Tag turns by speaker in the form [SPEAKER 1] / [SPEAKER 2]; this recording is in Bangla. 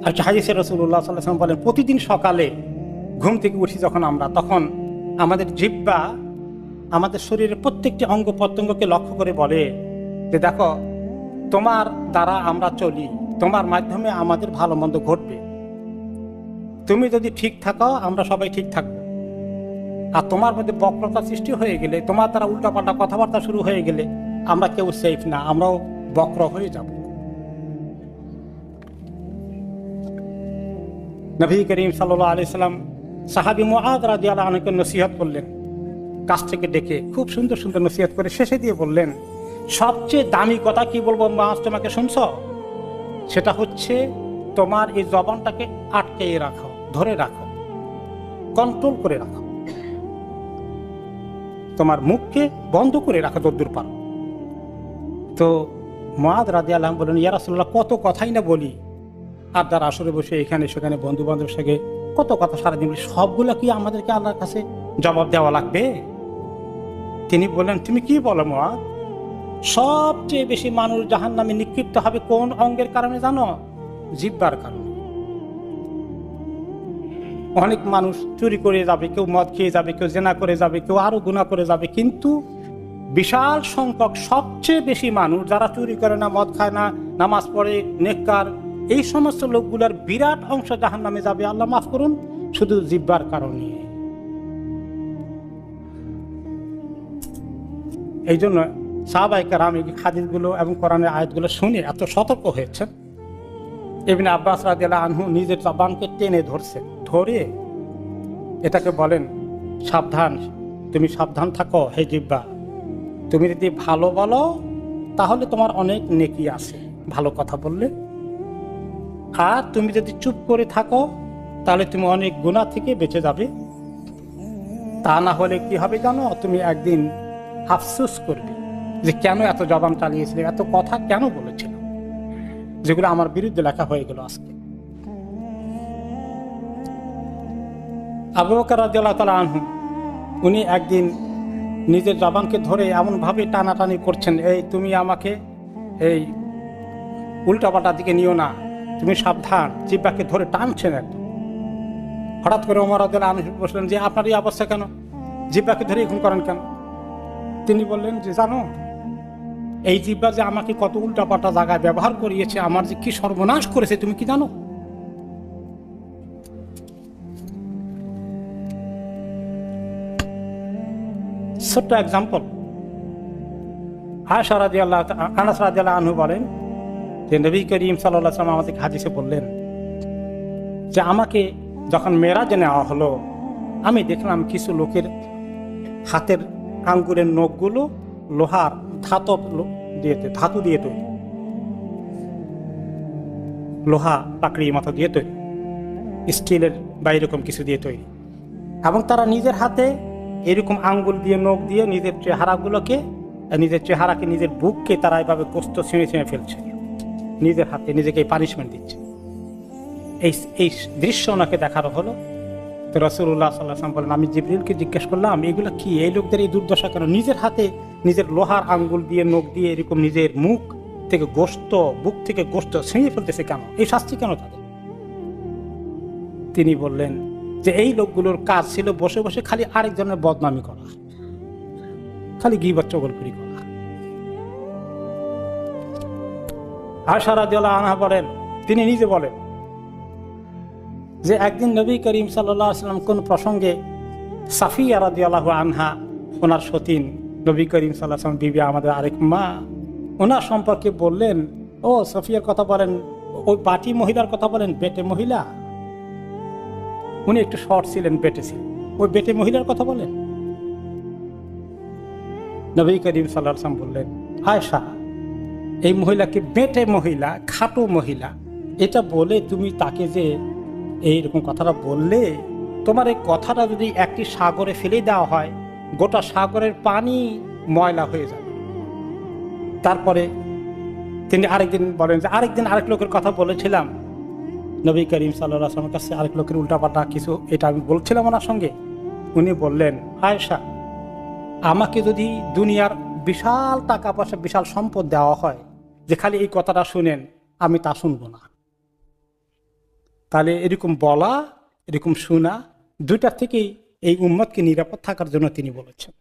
[SPEAKER 1] আর হাদিসে রাসূলুল্লাহ সাল্লাল্লাহু আলাইহি ওয়াসাল্লাম বলেন, প্রতিদিন সকালে ঘুম থেকে উঠি যখন আমরা, তখন আমাদের জিহ্বা আমাদের শরীরের প্রত্যেকটি অঙ্গ প্রত্যঙ্গকে লক্ষ্য করে বলে যে দেখো, তোমার দ্বারা আমরা চলি, তোমার মাধ্যমে আমাদের ভালো মন্দ ঘটবে, তুমি যদি ঠিক থাকো আমরা সবাই ঠিক থাকবো। আর তোমার মধ্যে বক্রতা সৃষ্টি হয়ে গেলে, তোমার দ্বারা উল্টাপাল্টা কথাবার্তা শুরু হয়ে গেলে আমরা কেউ সেফ না, আমরাও বক্র হয়ে যাব। নবী করিম সাল্লাল্লাহু আলাইহি সাল্লাম সাহাবী মুআয রাদিয়াল্লাহু আনহুকে নসিহত করলেন, কাছ থেকে ডেকে খুব সুন্দর সুন্দর নসিহত করে শেষে দিয়ে বললেন, সবচেয়ে দামি কথা কি বলবো মুআয, তোমাকে শুনছ? সেটা হচ্ছে তোমার এই জবানটাকে আটকে রাখো, ধরে রাখো, কন্ট্রোল করে রাখো, তোমার মুখকে বন্ধ করে রাখো যতদূর পারো। তো মুআয রাদিয়াল্লাহু আনহু বলেন, ইয়া রাসূলুল্লাহ, কত কথাই না বলি, আর তার আসরে বসে এখানে সেখানে বন্ধু বান্ধবের সঙ্গে কত কথা সারাদিন বলি, সবগুলো কি আমাদেরকে আল্লাহর কাছে জবাব দেওয়া লাগবে? তিনি বললেন, তুমি কি বলো মুআয? সবচেয়ে বেশি মানুষ জাহান্নামে নিক্ষিপ্ত হবে কোন অঙ্গের কারণে জানো? জিহ্বার কারণে। অনেক মানুষ চুরি করে যাবে, কেউ মদ খেয়ে যাবে, কেউ জেনা করে যাবে, কেউ আরো গুনাহ করে যাবে, কিন্তু বিশাল সংখ্যক সবচেয়ে বেশি মানুষ যারা চুরি করে না, মদ খায় না, নামাজ পড়ে, নেককার, এই সমস্ত লোকগুলোর বিরাট অংশ জাহান্নামে যাবে, আল্লাহ মাফ করুন, শুধু জিহ্বার কারণে। এই জন্য সাহাবায়ে কেরাম এই হাদিসগুলো এবং কোরআনের আয়াতগুলো শুনে এত সতর্ক হয়েছে। ইবনে আব্বাস রাদিয়াল্লাহু আনহু নিজের জবানকে টেনে ধরছেন, ধরে এটাকে বলেন, সাবধান, তুমি সাবধান থাকো হে জিহ্বা, তুমি যদি ভালো বলো তাহলে তোমার অনেক নেকি আছে ভালো কথা বললে, আর তুমি যদি চুপ করে থাকো তাহলে তুমি অনেক গুনাহ থেকে বেঁচে যাবে। তা না হলে কি হবে জানো? তুমি একদিন আফসোস করবে যে কেন এত জবান চালিয়েছিলে, এত কথা কেন বলেছিল, যেগুলো আমার বিরুদ্ধে লেখা হয়ে গেল আজকে। আবু বকর রাদিয়াল্লাহু তাআলা আনহু উনি একদিন নিজের জবানকে ধরে এমনভাবে টানাটানি করছেন, এই তুমি আমাকে এই উল্টাপাল্টা দিকে নিও না, তুমি সাবধান, জিহ্বাকে ধরে টানছেন একদম। হঠাৎ করে ওমর রাদিয়াল্লাহু আনহু বললেন যে আপনার এই অবস্থা কেন, জিহ্বাকে ধরে এরকম করেন কেন? তিনি বললেন যে জানো, এই জিহ্বা যে আমাকে কত উল্টাপাল্টা জায়গায় ব্যবহার করিয়েছে, আমার যে কি সর্বনাশ করেছে তুমি কি জানো? ছোট্ট এক্সাম্পল, আয়েশা রাদিয়াল্লাহু আনাস রাদিয়াল্লাহু আনহু বলেন যে নবী করিম সাল্লাল্লাহু আলাইহি ওয়াসাল্লাম আমাদের হাদিসে বললেন যে আমাকে যখন মেরাজে নেওয়া হলো, আমি দেখলাম কিছু লোকের হাতের আঙ্গুলের নখগুলো লোহার ধাতু দিয়ে তৈরি, লোহা পাকড়ি মাথা দিয়ে তৈরি, স্টিলের বা এরকম কিছু দিয়ে তৈরি, এবং তারা নিজের হাতে এরকম আঙ্গুল দিয়ে নখ দিয়ে নিজের চেহারাকে নিজের বুককে তারা এভাবে গোস্ত ছিঁড়ে ছিঁড়ে ফেলছে, নিজের হাতে নিজেকে পানিশমেন্ট দিচ্ছে। এই দৃশ্য ওনাকে দেখানো হলো। তো রাসূলুল্লাহ সাল্লাল্লাহু আলাইহি ওয়াসাল্লাম বলেন, আমি জিবরিলকে জিজ্ঞেস করলাম, এগুলো কি, এই লোকদের এই দুর্দশা কেন? নিজের হাতে নিজের লোহার আঙ্গুল দিয়ে নখ দিয়ে এরকম নিজের মুখ থেকে বুক থেকে গোস্ত ছিঁড়ে ফেলতেছে কেন? এই শাস্তি কেন তাদের? তিনি বললেন যে এই লোকগুলোর কাজ ছিল বসে বসে খালি আরেকজনের বদনামি করা, খালি গীবত চগলখুরি করা। আয়েশা রাদিয়াল্লাহু আনহা বলেন, তিনি নিজে বলেন যে একদিন নবী করিম সাল্লাল্লাহু আলাইহি ওয়াসাল্লাম কোন প্রসঙ্গে সাফিয়া রাদিয়াল্লাহু আনহা, ওনার সতীন, নবী করিম সাল্লাল্লাহু আলাইহি ওয়াসাল্লাম বিবি আমাদের আরেক মা, ওনার সম্পর্কে বললেন, ও সাফিয়ার কথা বলেন, ওই বাটি মহিলার কথা বলেন, বেটে মহিলা, উনি একটু শর্ট ছিলেন, বেটে ছিলেন, ওই বেটে মহিলার কথা বলেন। নবী করিম সাল্লাল্লাহু আলাইহি ওয়াসাল্লাম বললেন, আয়েশা, এই মহিলাকে বেটে মহিলা, খাটো মহিলা, এটা বলে তুমি তাকে যে এইরকম কথাটা বললে, তোমার এই কথাটা যদি একটি সাগরে ফেলে দেওয়া হয়, গোটা সাগরের পানি ময়লা হয়ে যাবে। তারপরে তিনি আরেকদিন বলেন যে আরেকদিন আরেক লোকের কথা বলেছিলাম নবী করিম সাল্লাল্লাহু আলাইহি ওয়াসাল্লামের কাছে, আরেক লোকের উল্টাপাল্টা কিছু এটা আমি বলছিলাম ওনার সঙ্গে। উনি বললেন, আয়েশা, আমাকে যদি দুনিয়ার বিশাল টাকা পয়সা, বিশাল সম্পদ দেওয়া হয়, যে খালি এই কথাটা শুনেন, আমি তা শুনবো না। তাহলে এরকম বলা, এরকম শোনা, দুইটা থেকেই এই উম্মতকে নিরাপদ থাকার জন্য তিনি বলেছেন।